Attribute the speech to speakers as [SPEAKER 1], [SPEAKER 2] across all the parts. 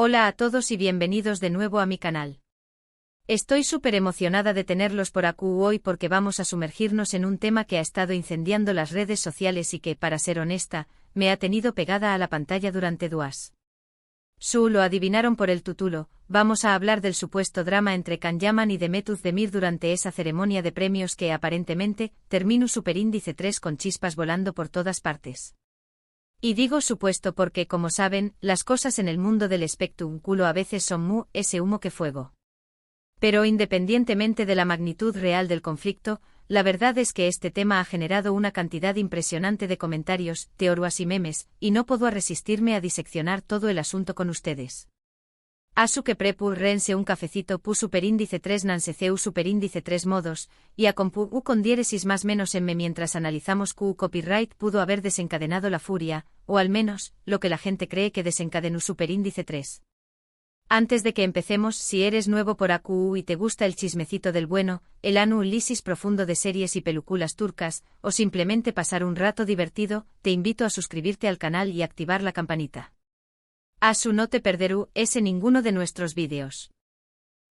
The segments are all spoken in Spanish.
[SPEAKER 1] Hola a todos y bienvenidos de nuevo a mi canal. Estoy súper emocionada de tenerlos por aquí hoy porque vamos a sumergirnos en un tema que ha estado incendiando las redes sociales y que, para ser honesta, me ha tenido pegada a la pantalla durante días. Lo adivinaron por el título, vamos a hablar del supuesto drama entre Can Yaman y Demet Özdemir durante esa ceremonia de premios que aparentemente terminó superíndice 3 con chispas volando por todas partes. Y digo supuesto porque, como saben, las cosas en el mundo del espectáculo a veces son ese humo que fuego. Pero independientemente de la magnitud real del conflicto, la verdad es que este tema ha generado una cantidad impresionante de comentarios, teorías y memes, y no puedo resistirme a diseccionar todo el asunto con ustedes. Asu que prepu rense un cafecito pu superíndice 3 nanseceu superíndice 3 modos, y a compu con diéresis más menos en me mientras analizamos copyright pudo haber desencadenado la furia, o al menos, lo que la gente cree que desencadenó superíndice 3. Antes de que empecemos, si eres nuevo por AQU y te gusta el chismecito del bueno, el análisis profundo de series y películas turcas, o simplemente pasar un rato divertido, te invito a suscribirte al canal y activar la campanita. Asu no te perderú ese ninguno de nuestros vídeos.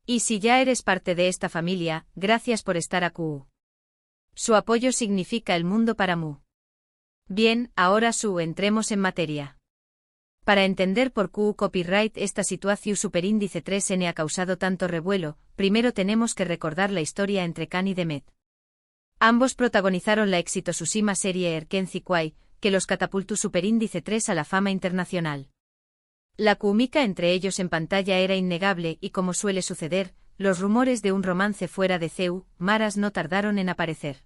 [SPEAKER 1] Y si ya eres parte de esta familia, gracias por estar aquí. Su apoyo significa el mundo para mu. Bien, ahora entremos en materia. Para entender por qué copyright esta situación superíndice 3N ha causado tanto revuelo, primero tenemos que recordar la historia entre Can y Demet. Ambos protagonizaron la exitosísima serie Erkenci Kuay, que los catapultó superíndice 3 a la fama internacional. La química entre ellos en pantalla era innegable y, como suele suceder, los rumores de un romance fuera de CEU, Maras no tardaron en aparecer.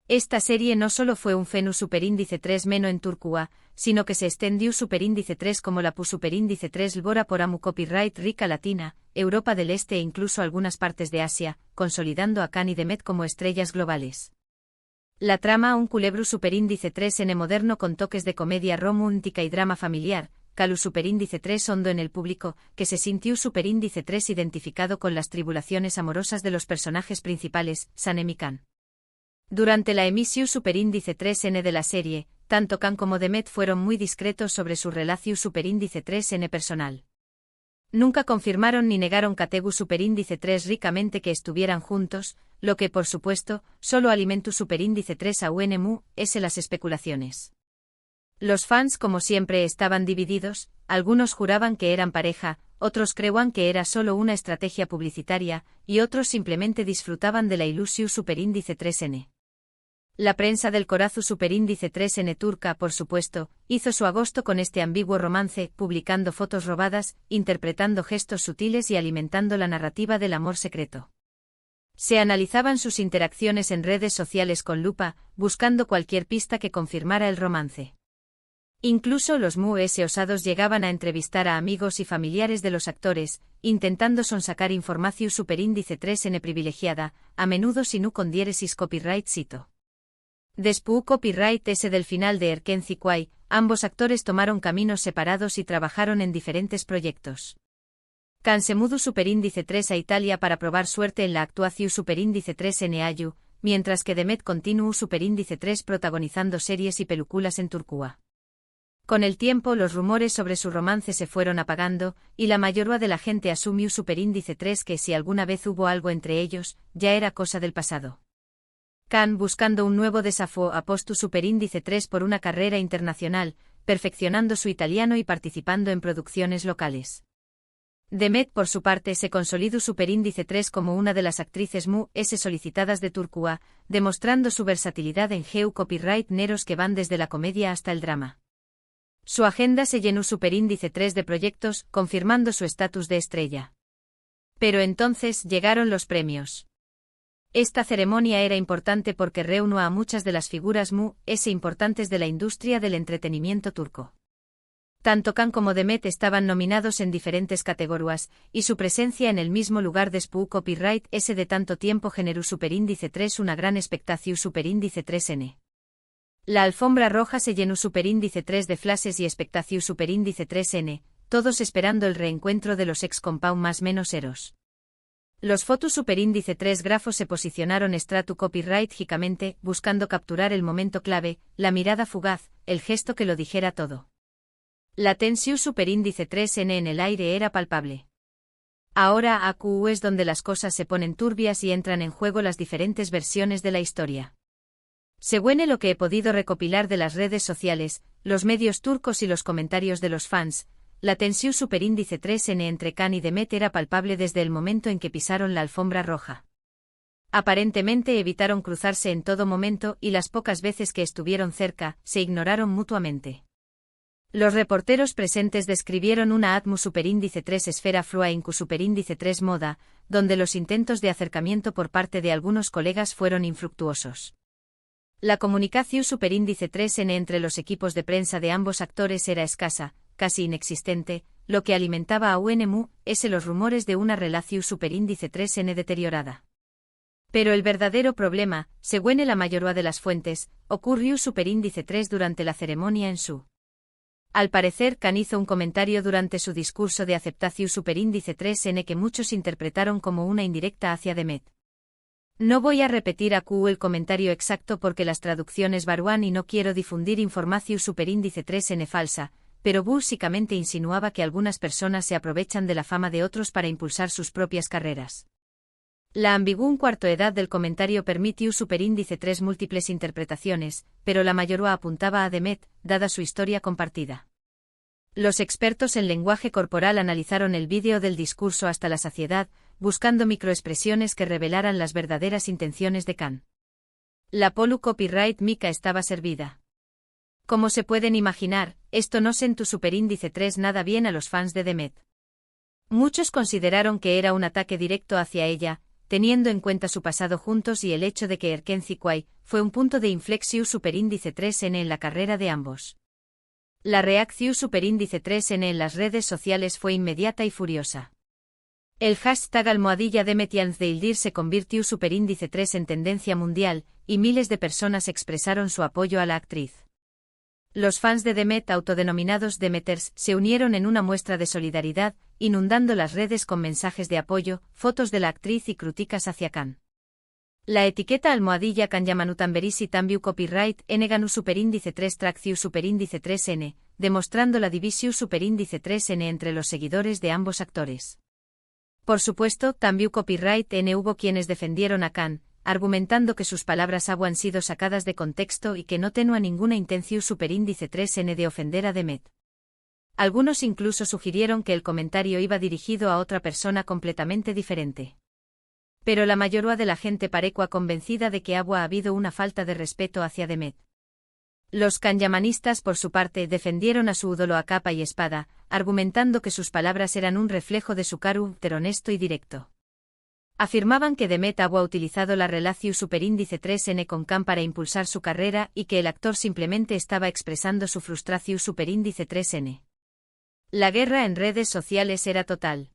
[SPEAKER 1] Esta serie no solo fue un fenómeno superíndice 3 meno en Turquía, sino que se extendió superíndice 3 como la pu superíndice 3 lbora por amu copyright rica Latina, Europa del Este e incluso algunas partes de Asia, consolidando a Can y Demet como estrellas globales. La trama un culebro superíndice 3 n moderno con toques de comedia romántica y drama familiar, Calu superíndice 3 hondo en el público, que se sintió superíndice 3 identificado con las tribulaciones amorosas de los personajes principales, Sanem y Can. Durante la emisión superíndice 3N de la serie, tanto Can como Demet fueron muy discretos sobre su relación superíndice 3N personal. Nunca confirmaron ni negaron categu superíndice 3 ricamente que estuvieran juntos, lo que por supuesto, solo alimentó superíndice 3 a UNMU, las especulaciones. Los fans como siempre estaban divididos, algunos juraban que eran pareja, otros creían que era solo una estrategia publicitaria, y otros simplemente disfrutaban de la ilusión superíndice 3N. La prensa del corazo superíndice 3N turca, por supuesto, hizo su agosto con este ambiguo romance, publicando fotos robadas, interpretando gestos sutiles y alimentando la narrativa del amor secreto. Se analizaban sus interacciones en redes sociales con lupa, buscando cualquier pista que confirmara el romance. Incluso los osados llegaban a entrevistar a amigos y familiares de los actores, intentando sonsacar información superíndice 3N privilegiada, a menudo sin con diéresis copyright cito. Después copyright del final de Erkenci Kuay, ambos actores tomaron caminos separados y trabajaron en diferentes proyectos. Can se mudó superíndice 3 a Italia para probar suerte en la actuación superíndice 3N Ayu, mientras que Demet continuó superíndice 3 protagonizando series y películas en Turquía. Con el tiempo los rumores sobre su romance se fueron apagando, y la mayoría de la gente asumió superíndice 3 que si alguna vez hubo algo entre ellos, ya era cosa del pasado. Can buscando un nuevo desafío apostó superíndice 3 por una carrera internacional, perfeccionando su italiano y participando en producciones locales. Demet por su parte se consolidó superíndice 3 como una de las actrices solicitadas de Turquía, demostrando su versatilidad en copyright neros que van desde la comedia hasta el drama. Su agenda se llenó superíndice 3 de proyectos, confirmando su estatus de estrella. Pero entonces llegaron los premios. Esta ceremonia era importante porque reunió a muchas de las figuras importantes de la industria del entretenimiento turco. Tanto Can como Demet estaban nominados en diferentes categorías, y su presencia en el mismo lugar después copyright de tanto tiempo generó superíndice 3 una gran expectación superíndice 3N. La alfombra roja se llenó superíndice 3 de flashes y expectación superíndice 3N, todos esperando el reencuentro de los ex-compound más menos eros. Los fotos superíndice 3 grafos se posicionaron stratu copyright-gicamente, buscando capturar el momento clave, la mirada fugaz, el gesto que lo dijera todo. La tensión superíndice 3N en el aire era palpable. Ahora AQ es donde las cosas se ponen turbias y entran en juego las diferentes versiones de la historia. Según lo que he podido recopilar de las redes sociales, los medios turcos y los comentarios de los fans, la tensión superíndice 3N entre Can y Demet era palpable desde el momento en que pisaron la alfombra roja. Aparentemente evitaron cruzarse en todo momento y las pocas veces que estuvieron cerca, se ignoraron mutuamente. Los reporteros presentes describieron una atmu superíndice 3 esfera flua incu superíndice 3 moda, donde los intentos de acercamiento por parte de algunos colegas fueron infructuosos. La comunicación superíndice 3N entre los equipos de prensa de ambos actores era escasa, casi inexistente, lo que alimentaba a UNMU, los rumores de una relación superíndice 3N deteriorada. Pero el verdadero problema, según la mayoría de las fuentes, ocurrió superíndice 3 durante la ceremonia en su. Al parecer, Can hizo un comentario durante su discurso de aceptación superíndice 3N que muchos interpretaron como una indirecta hacia Demet. No voy a repetir el comentario exacto porque las traducciones varían y no quiero difundir información superíndice 3N falsa, pero básicamente insinuaba que algunas personas se aprovechan de la fama de otros para impulsar sus propias carreras. La ambigua cuarto edad del comentario permitió superíndice 3 múltiples interpretaciones, pero la mayoría apuntaba a Demet, dada su historia compartida. Los expertos en lenguaje corporal analizaron el vídeo del discurso hasta la saciedad, buscando microexpresiones que revelaran las verdaderas intenciones de Can. La polu copyright mica estaba servida. Como se pueden imaginar, esto no sentó superíndice 3 nada bien a los fans de Demet. Muchos consideraron que era un ataque directo hacia ella, teniendo en cuenta su pasado juntos y el hecho de que Erken Zikway fue un punto de inflexión superíndice 3N en la carrera de ambos. La reacción superíndice 3N en las redes sociales fue inmediata y furiosa. El hashtag #DemetianzDeildir se convirtió superíndice 3 en tendencia mundial, y miles de personas expresaron su apoyo a la actriz. Los fans de Demet, autodenominados Demeters, se unieron en una muestra de solidaridad, inundando las redes con mensajes de apoyo, fotos de la actriz y críticas hacia Can. La etiqueta @Can Yamanutamberisi Tambiu Copyright Neganu superíndice 3 Tracciu superíndice 3N, demostrando la división superíndice 3N entre los seguidores de ambos actores. Por supuesto, Tambiu Copyright N hubo quienes defendieron a Can, argumentando que sus palabras han sido sacadas de contexto y que no tenía ninguna intención superíndice 3N de ofender a Demet. Algunos incluso sugirieron que el comentario iba dirigido a otra persona completamente diferente. Pero la mayoría de la gente parecua convencida de que ha habido una falta de respeto hacia Demet. Los canyamanistas por su parte defendieron a su ídolo a capa y espada, argumentando que sus palabras eran un reflejo de su carácter honesto y directo. Afirmaban que Demet había utilizado la relación superíndice 3N con Can para impulsar su carrera y que el actor simplemente estaba expresando su frustración superíndice 3N. La guerra en redes sociales era total.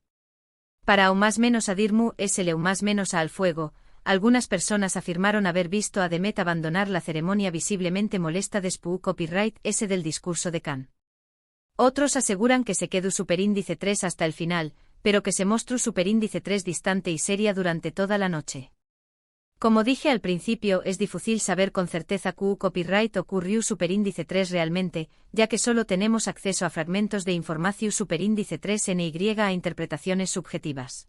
[SPEAKER 1] Para aún más menos a Dirmu aún más menos al fuego, algunas personas afirmaron haber visto a Demet abandonar la ceremonia visiblemente molesta después copyright del discurso de Can. Otros aseguran que se quedó superíndice 3 hasta el final, pero que se mostró superíndice 3 distante y seria durante toda la noche. Como dije al principio, es difícil saber con certeza copyright ocurrió superíndice 3 realmente, ya que solo tenemos acceso a fragmentos de información superíndice 3NY a interpretaciones subjetivas.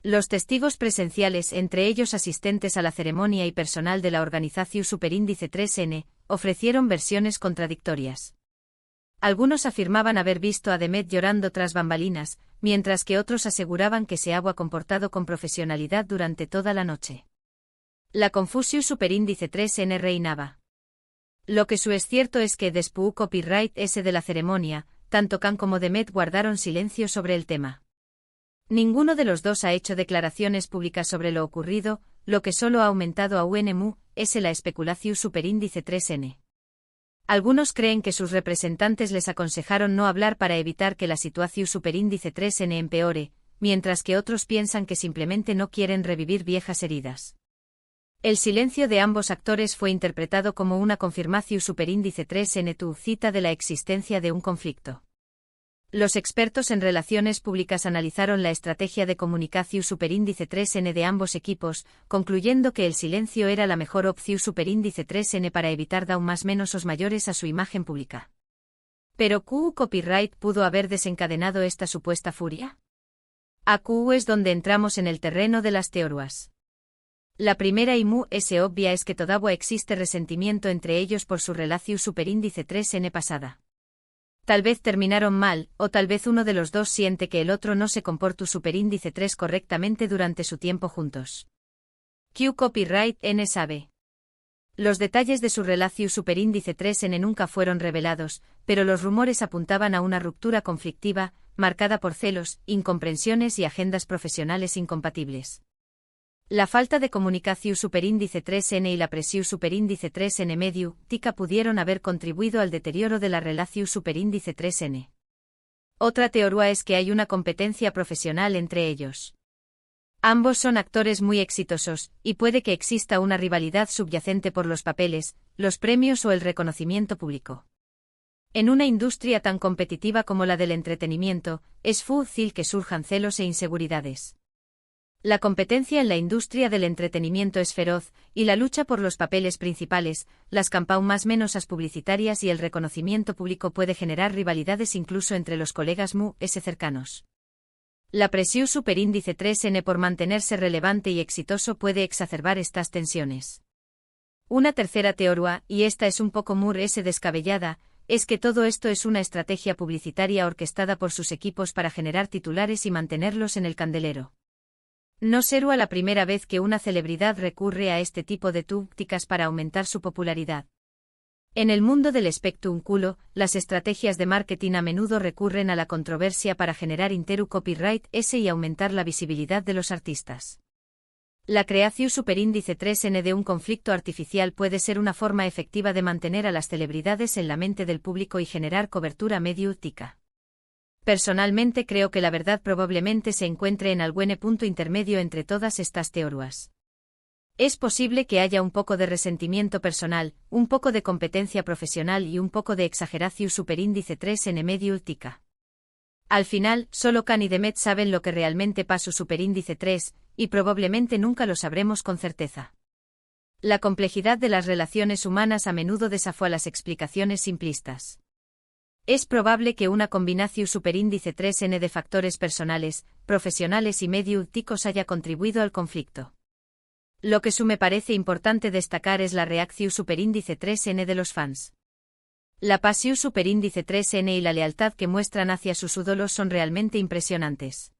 [SPEAKER 1] Los testigos presenciales, entre ellos asistentes a la ceremonia y personal de la organización superíndice 3N, ofrecieron versiones contradictorias. Algunos afirmaban haber visto a Demet llorando tras bambalinas, mientras que otros aseguraban que se había comportado con profesionalidad durante toda la noche. La confusión superíndice 3N reinaba. Lo que es cierto es que después copyright de la ceremonia, tanto Can como Demet guardaron silencio sobre el tema. Ninguno de los dos ha hecho declaraciones públicas sobre lo ocurrido, lo que solo ha aumentado a UNMU, la especulación superíndice 3N. Algunos creen que sus representantes les aconsejaron no hablar para evitar que la situación superíndice 3N empeore, mientras que otros piensan que simplemente no quieren revivir viejas heridas. El silencio de ambos actores fue interpretado como una confirmación superíndice 3N tu cita de la existencia de un conflicto. Los expertos en relaciones públicas analizaron la estrategia de comunicación superíndice 3N de ambos equipos, concluyendo que el silencio era la mejor opción superíndice 3N para evitar daños más menos os mayores a su imagen pública. Pero ¿QU Copyright pudo haber desencadenado esta supuesta furia? Aquí es donde entramos en el terreno de las teorías. La primera y es obvia es que todavía existe resentimiento entre ellos por su relación superíndice 3n pasada. Tal vez terminaron mal, o tal vez uno de los dos siente que el otro no se comportó superíndice 3 correctamente durante su tiempo juntos. Q Copyright N sabe. Los detalles de su relación superíndice 3n nunca fueron revelados, pero los rumores apuntaban a una ruptura conflictiva, marcada por celos, incomprensiones y agendas profesionales incompatibles. La falta de comunicación superíndice 3n y la presión superíndice 3n medio, TICA pudieron haber contribuido al deterioro de la relación superíndice 3n. Otra teoría es que hay una competencia profesional entre ellos. Ambos son actores muy exitosos, y puede que exista una rivalidad subyacente por los papeles, los premios o el reconocimiento público. En una industria tan competitiva como la del entretenimiento, es fácil que surjan celos e inseguridades. La competencia en la industria del entretenimiento es feroz, y la lucha por los papeles principales, las campañas menosas publicitarias y el reconocimiento público puede generar rivalidades incluso entre los colegas cercanos. La presión superíndice 3n por mantenerse relevante y exitoso puede exacerbar estas tensiones. Una tercera teoría, y esta es un poco descabellada, es que todo esto es una estrategia publicitaria orquestada por sus equipos para generar titulares y mantenerlos en el candelero. No será la primera vez que una celebridad recurre a este tipo de tácticas para aumentar su popularidad. En el mundo del espectáculo, las estrategias de marketing a menudo recurren a la controversia para generar copyright y aumentar la visibilidad de los artistas. La creación superíndice 3n de un conflicto artificial puede ser una forma efectiva de mantener a las celebridades en la mente del público y generar cobertura mediática. Personalmente creo que la verdad probablemente se encuentre en algún punto intermedio entre todas estas teorías. Es posible que haya un poco de resentimiento personal, un poco de competencia profesional y un poco de exageración superíndice 3n mediática. Al final, solo Khan y Demet saben lo que realmente pasó superíndice 3, y probablemente nunca lo sabremos con certeza. La complejidad de las relaciones humanas a menudo desafía las explicaciones simplistas. Es probable que una combinación superíndice 3n de factores personales, profesionales y mediáticos haya contribuido al conflicto. Lo que me parece importante destacar es la reacción superíndice 3n de los fans. La pasión superíndice 3n y la lealtad que muestran hacia sus ídolos son realmente impresionantes.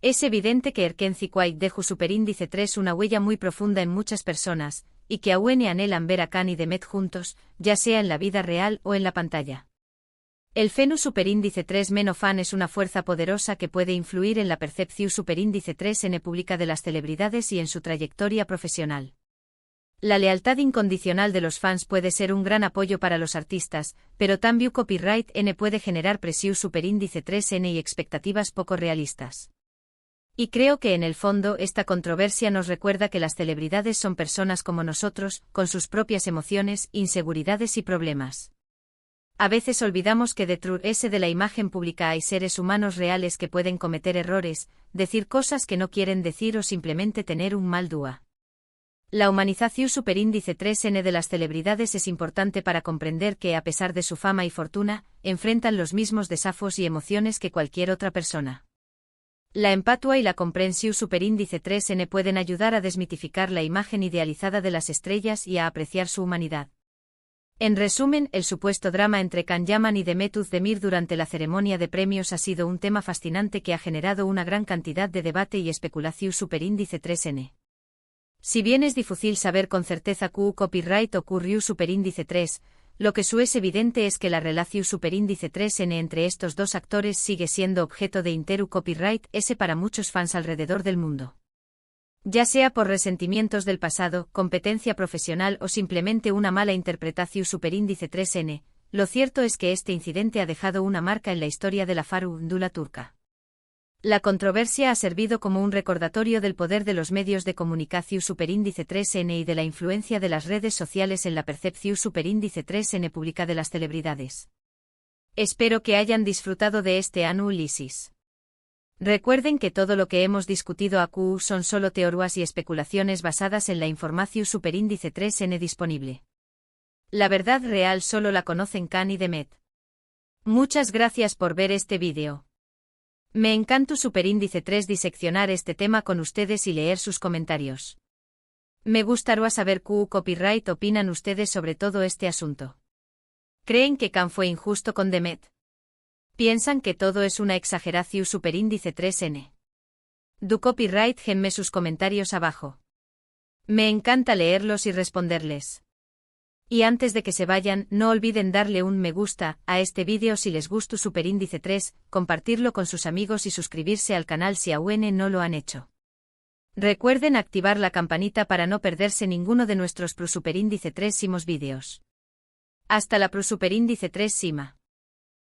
[SPEAKER 1] Es evidente que Erkenci White dejó superíndice 3 una huella muy profunda en muchas personas, y que aún anhelan ver a Khan y Demet juntos, ya sea en la vida real o en la pantalla. El fenómeno superíndice 3 fan es una fuerza poderosa que puede influir en la percepción superíndice 3n pública de las celebridades y en su trayectoria profesional. La lealtad incondicional de los fans puede ser un gran apoyo para los artistas, pero también copyright n puede generar presión superíndice 3n y expectativas poco realistas. Y creo que en el fondo esta controversia nos recuerda que las celebridades son personas como nosotros, con sus propias emociones, inseguridades y problemas. A veces olvidamos que detrás de la imagen pública hay seres humanos reales que pueden cometer errores, decir cosas que no quieren decir o simplemente tener un mal día. La humanización superíndice 3n de las celebridades es importante para comprender que, a pesar de su fama y fortuna, enfrentan los mismos desafíos y emociones que cualquier otra persona. La empatía y la comprensión superíndice 3n pueden ayudar a desmitificar la imagen idealizada de las estrellas y a apreciar su humanidad. En resumen, el supuesto drama entre Can Yaman y Demet Özdemir durante la ceremonia de premios ha sido un tema fascinante que ha generado una gran cantidad de debate y especulación superíndice 3n. Si bien es difícil saber con certeza QU copyright ocurrió superíndice 3, lo que es evidente es que la relación superíndice 3n entre estos dos actores sigue siendo objeto de copyright para muchos fans alrededor del mundo. Ya sea por resentimientos del pasado, competencia profesional o simplemente una mala interpretación superíndice 3n, lo cierto es que este incidente ha dejado una marca en la historia de la farándula turca. La controversia ha servido como un recordatorio del poder de los medios de comunicación superíndice 3n y de la influencia de las redes sociales en la percepción superíndice 3n pública de las celebridades. Espero que hayan disfrutado de este análisis. Recuerden que todo lo que hemos discutido aquí son solo teorías y especulaciones basadas en la información superíndice 3n disponible. La verdad real solo la conocen Khan y Demet. Muchas gracias por ver este vídeo. Me encanta Superíndice 3 diseccionar este tema con ustedes y leer sus comentarios. Me gustaría saber qué copyright opinan ustedes sobre todo este asunto. ¿Creen que Khan fue injusto con Demet? ¿Piensan que todo es una exageración Superíndice 3N? Du copyright genme sus comentarios abajo. Me encanta leerlos y responderles. Y antes de que se vayan, no olviden darle un me gusta a este vídeo si les gustó Superíndice 3, compartirlo con sus amigos y suscribirse al canal si aún no lo han hecho. Recuerden activar la campanita para no perderse ninguno de nuestros Superíndice 3 vídeos. Hasta la Superíndice 3 Sima.